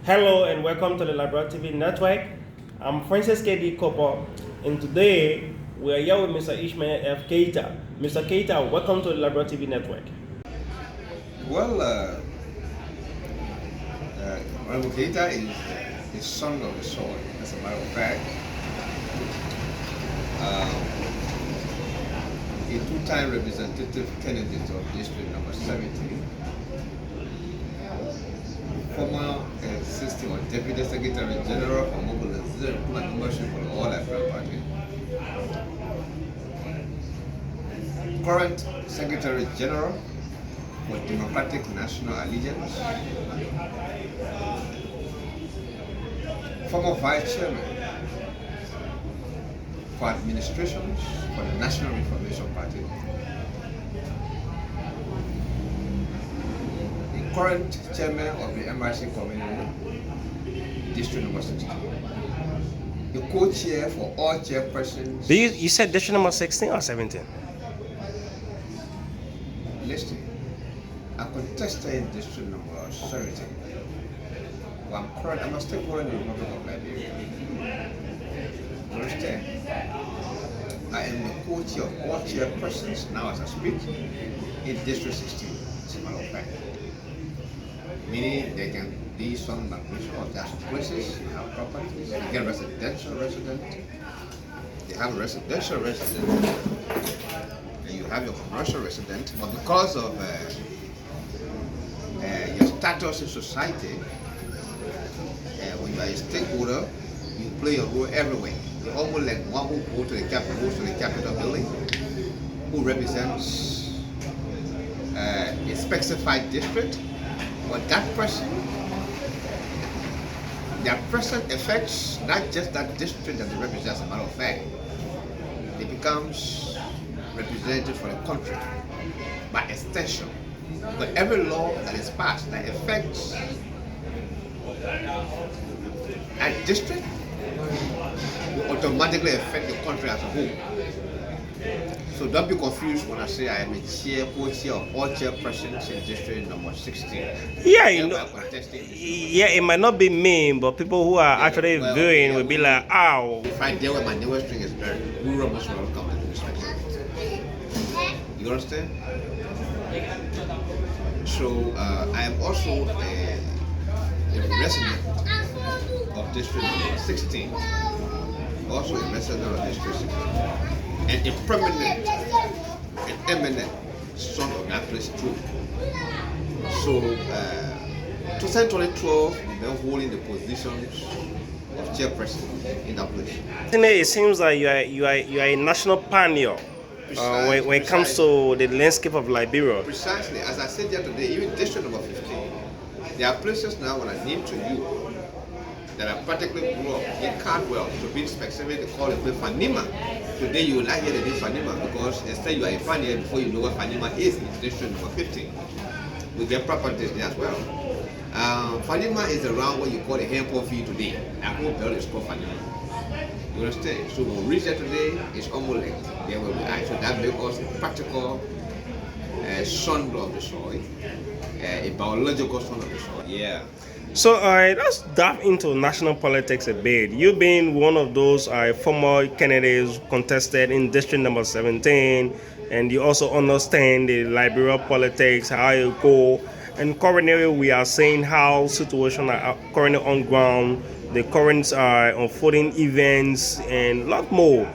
Hello and welcome to the Liberia TV network. I'm Francis KD Kopo, and today we are here with Mr. Ishmael F. Keita. Mr. Keita, welcome to the Liberia TV network. Well, Honorable Keita is the son of the soil, as a matter of fact. A two-time representative candidate of District Number 17, former assistant or Deputy Secretary General for Mobilization and Membership for the All African Party, current Secretary General for Democratic National Alliance, former Vice Chairman for Administrations for the National Reformation Party, the current Chairman of the MRC Committee, District Number 16, the co-chair for all chairpersons. You said district number 16 or 17? Listen, I contested in District Number 17. Well, I'm still current in the Republic of Liberia. You understand? I am the co-chair of all chairpersons now as I speak in District 16, as a matter of fact. Meaning there can be some migration of that places, you have properties, you get residential resident, you have a residential resident, and you have your commercial resident, but because of your status in society, when you are a stakeholder, you play a role everywhere. You're almost like one who goes to the Capitol building, who represents a specified district, but that person, their present affects not just that district that they represent, as a matter of fact. It becomes representative for the country by extension. But every law that is passed that affects a district will automatically affect the country as a whole. So don't be confused when I say I am a co-chair of all chairpersons in District Number 16. Yeah, it might not be me, but people who are actually viewing will be like, "Ow." If I deal with my neighbor's string is very rural, most welcome and respect. You understand? So I am also a resident of District Number 16, also a resident of District 16, and a permanent and eminent son of that place too. So 2012, we've been holding the positions of chairperson in that place. It seems like you are a national pioneer when it comes to the landscape of Liberia. Precisely, as I said yesterday, even District Number 15, there are places now when I name to you that I particularly grew up in Cardwell, to be specific, they call it Fanima. Today you will not hear the name Fanima because instead you are a pioneer before you know what Fanima is in District Number 15. We get properties there as well. Fanima is around what you call a Hempo field today. That whole belt is called Fanima. You understand? So when we reach there today, it's almost like there will be action. That makes us a practical son of the soil, a biological son of the soil. Yeah. So let's dive into national politics a bit. You've been one of those former candidates contested in District Number 17, and you also understand the Liberia politics, how you go. And currently we are seeing how situations are currently on ground, the current unfolding events, and a lot more.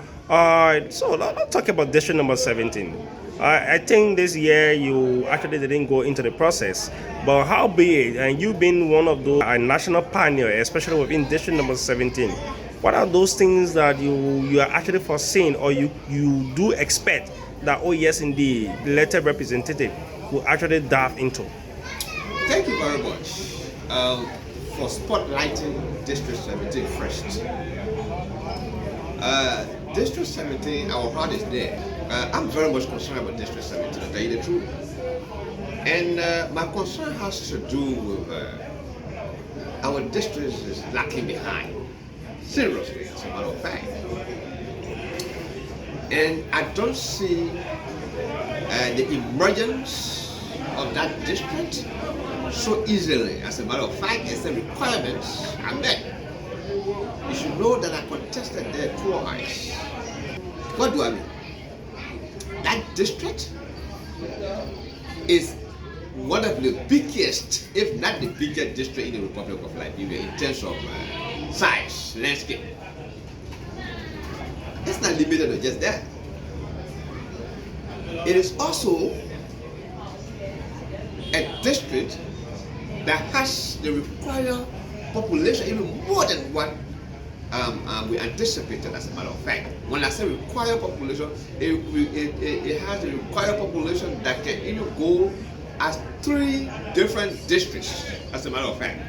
So let's talk about District Number 17. I think this year you actually didn't go into the process, but how be it, and you've been one of those national pioneers, especially within District Number 17. What are those things that you are actually foreseeing, or you do expect that, oh yes indeed, the elected representative will actually dive into? Thank you very much for spotlighting District 17 first. District 17, our heart is there. I'm very much concerned about District 17, to tell you the truth. And my concern has to do with our district is lacking behind. Seriously, as a matter of fact. And I don't see the emergence of that district so easily. As a matter of fact, it's the requirements are met. You should know that I contested there twice. What do I mean? That district is one of the biggest, if not the biggest district in the Republic of Liberia in terms of size, landscape. It's not limited to just that. It is also a district that has the required population even more than what we anticipated, as a matter of fact. When I say required population, it has a required population that can even go as 3 different districts, as a matter of fact.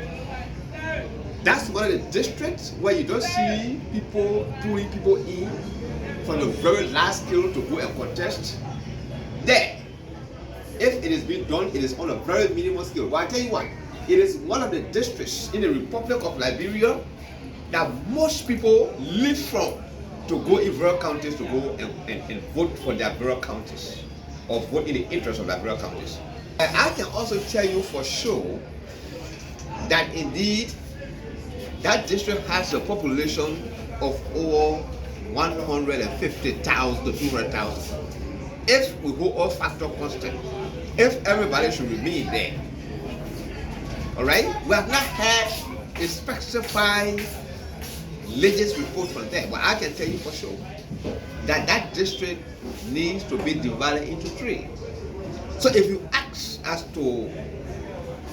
That's one of the districts where you don't see people pulling people in from the very last scale to go and contest. There, if it is being done, it is on a very minimal scale. But I tell you what, it is one of the districts in the Republic of Liberia that most people leave from to go in rural counties to go and vote for their rural counties, or vote in the interest of their rural counties. And I can also tell you for sure that indeed that district has a population of over 150,000 to 200,000. If we go all factor constant, if everybody should remain there, all right, we have not had a specified latest report from there, but I can tell you for sure that that district needs to be divided into 3. So if you ask as to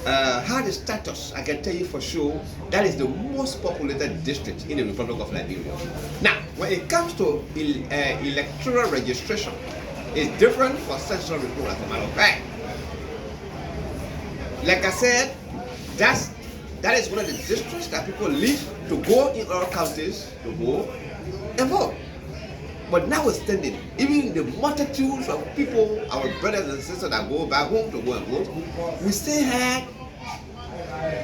how the status, I can tell you for sure that is the most populated district in the Republic of Liberia. Now, when it comes to electoral registration, it's different for census report, as a matter of fact. Like I said, that is one of the districts that people leave to go in other counties to go and vote. But notwithstanding, even the multitudes of people, our brothers and sisters that go back home to go and vote, we still had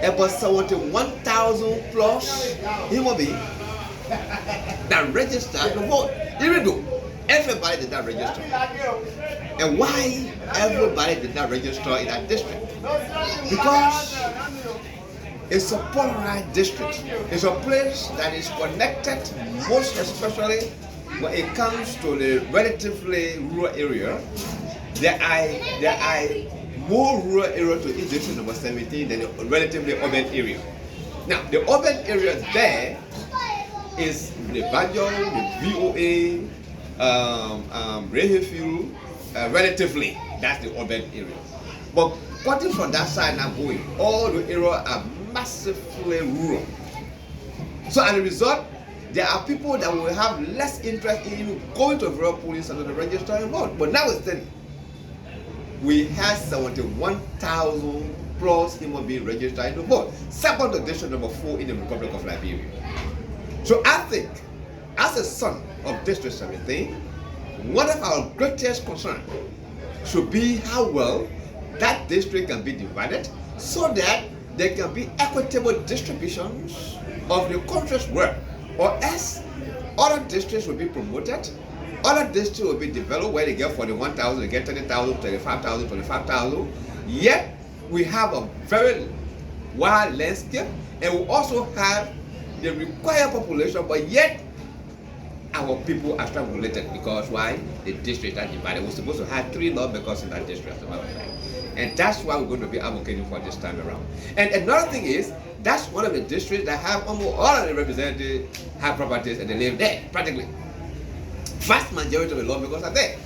about 71,000 plus human beings that registered to vote, even though everybody did not register. And why everybody did not register in that district? Because it's a polarized district. It's a place that is connected, most especially when it comes to the relatively rural area. There are more rural areas to district number 17 than the relatively urban area. Now, the urban area there is the Banjo, the VOA, Rehifield, relatively, that's the urban area. But cutting from that side now going, all the areas are massively rural. So as a result, there are people that will have less interest in even going to rural polling center to register and vote. But notwithstanding, we have 71,000 plus human beings registered to vote. Second to district number 4 in the Republic of Liberia. So I think, as a son of District 17, one of our greatest concerns should be how well that district can be divided so that there can be equitable distributions of the country's wealth, or else other districts will be promoted, other districts will be developed where they get 41,000, they get 30,000, 35,000, 25,000. Yet we have a very wide landscape, and we also have the required population, but yet our people are strangulated because why? The district are divided. We're supposed to have 3 lawmakers in that district, as a matter of fact. And that's why we're going to be advocating for this time around. And another thing is, that's one of the districts that have almost all of the representatives have properties and they live there, practically. Vast majority of the lawmakers are there.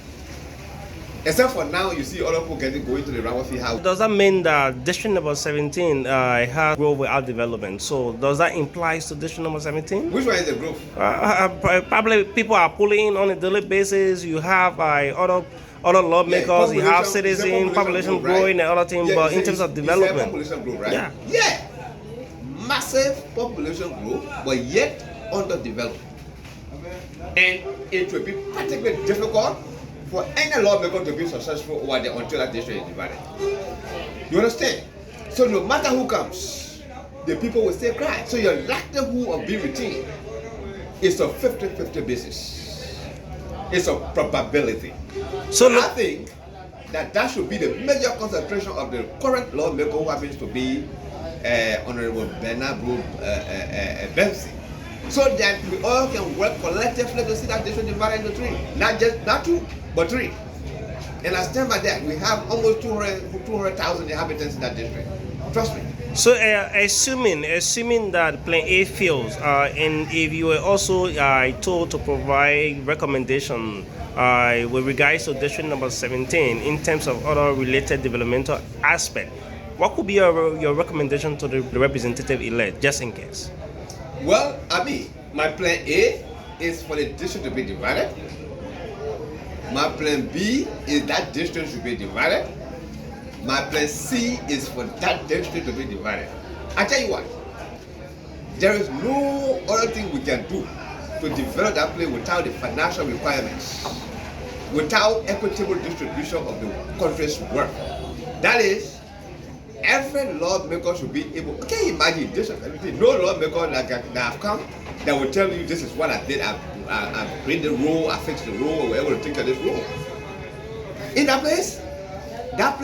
Except for now, you see other people going to the Ramafi house. Does that mean that district number 17 has growth without development? So does that imply to district number 17? Which one is the growth? Probably people are pulling on a daily basis. You have other lawmakers, you have citizens, population growing, and other things, but in terms of development. Population growth, right? Yeah. Yeah. Massive population growth, but yet underdeveloped. And it will be particularly difficult for any lawmaker to be successful over there until that district is divided. You understand? So no matter who comes, the people will still cry. So your likelihood of being retained is a 50-50 basis. It's a probability. So I think that should be the major concentration of the current lawmaker who happens to be Honorable Bernard Benson, so that we all can work collectively to see that district divided into three, not two, but three. And as time by that, we have almost 200,000 inhabitants in that district. Trust me. So, assuming that Plan A fails, and if you were also told to provide recommendation with regards to district number 17 in terms of other related developmental aspect, what could be your recommendation to the representative elect, just in case? Well, my Plan A is for the district to be divided. My Plan B is that district should be divided. My Plan C is for that district to be divided. I tell you what, there is no other thing we can do to develop that place without the financial requirements, without equitable distribution of the country's work. That is, every lawmaker should be able. Can you imagine this? No lawmaker that have come that will tell you this is what I did. I created the rule, I fixed the rule, or whatever to think of this rule. In that place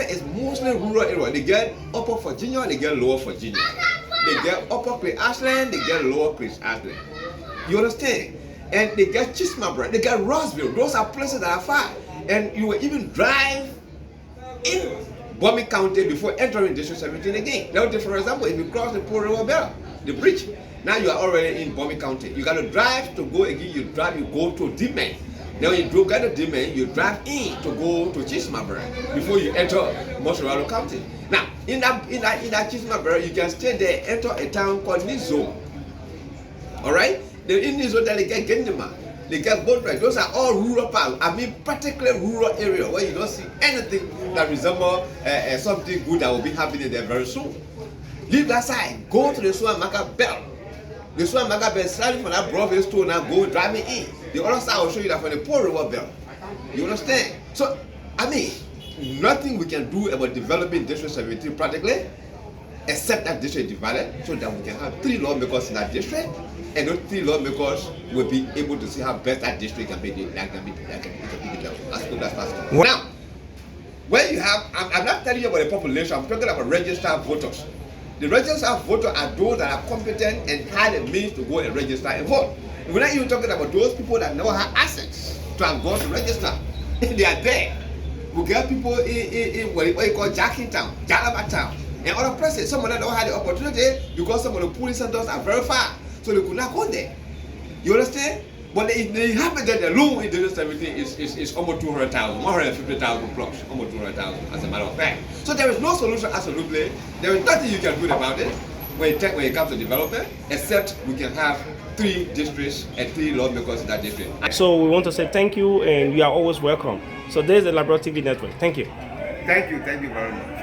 is mostly rural area. They get Upper Virginia, they get Lower Virginia. They get Upper Clay Ashland, they get Lower Clay Ashland. You understand? And they get Chismabra, they get Rossville. Those are places that are far. And you will even drive in Bombay County before entering District 17 again. Now, for example, if you cross the Poor River Bell, the bridge, now you are already in Bombay County. You got to drive to go again. You go to Dimen. Then when you get to Dimen, you drive in to go to Chismabra before you enter Monrovia County. Now, in that Chismabra, you can stay there, enter a town called Nizo. All right? Then in Nizo, then they get Gendema. They get both right. Those are all rural parts. Particularly rural area where you don't see anything that resembles something good that will be happening there very soon. Leave that side. Go to the Suamaga Belt. The Suamaga Belt, starting from that Broadway store now, go driving in. The other side will show you that from the Poor River Belt. You understand? So, nothing we can do about developing District 17 practically, except that district divided, so that we can have 3 lawmakers in that district, and those 3 lawmakers will be able to see how best that district can be developed as quick as possible. Now, when you have, I'm not telling you about the population, I'm talking about registered voters. The registered voters are those that are competent and have the means to go and register and vote. We're not even talking about those people that never have assets to have gone to register. They are there. We get people in what you call Jackingtown, Jalaba Town, and other places. Some of them don't have the opportunity because some of the police centers are very far, so they could not go there. You understand? But the inhabitants alone in District 17 is almost 200,000, 150,000 plus, almost 200,000 as a matter of fact. So there is no solution absolutely. There is nothing you can do about it when it comes to development, except we can have 3 districts and 3 lawmakers in that district. So we want to say thank you, and you are always welcome. So there's the Liberia TV network. Thank you. Thank you very much.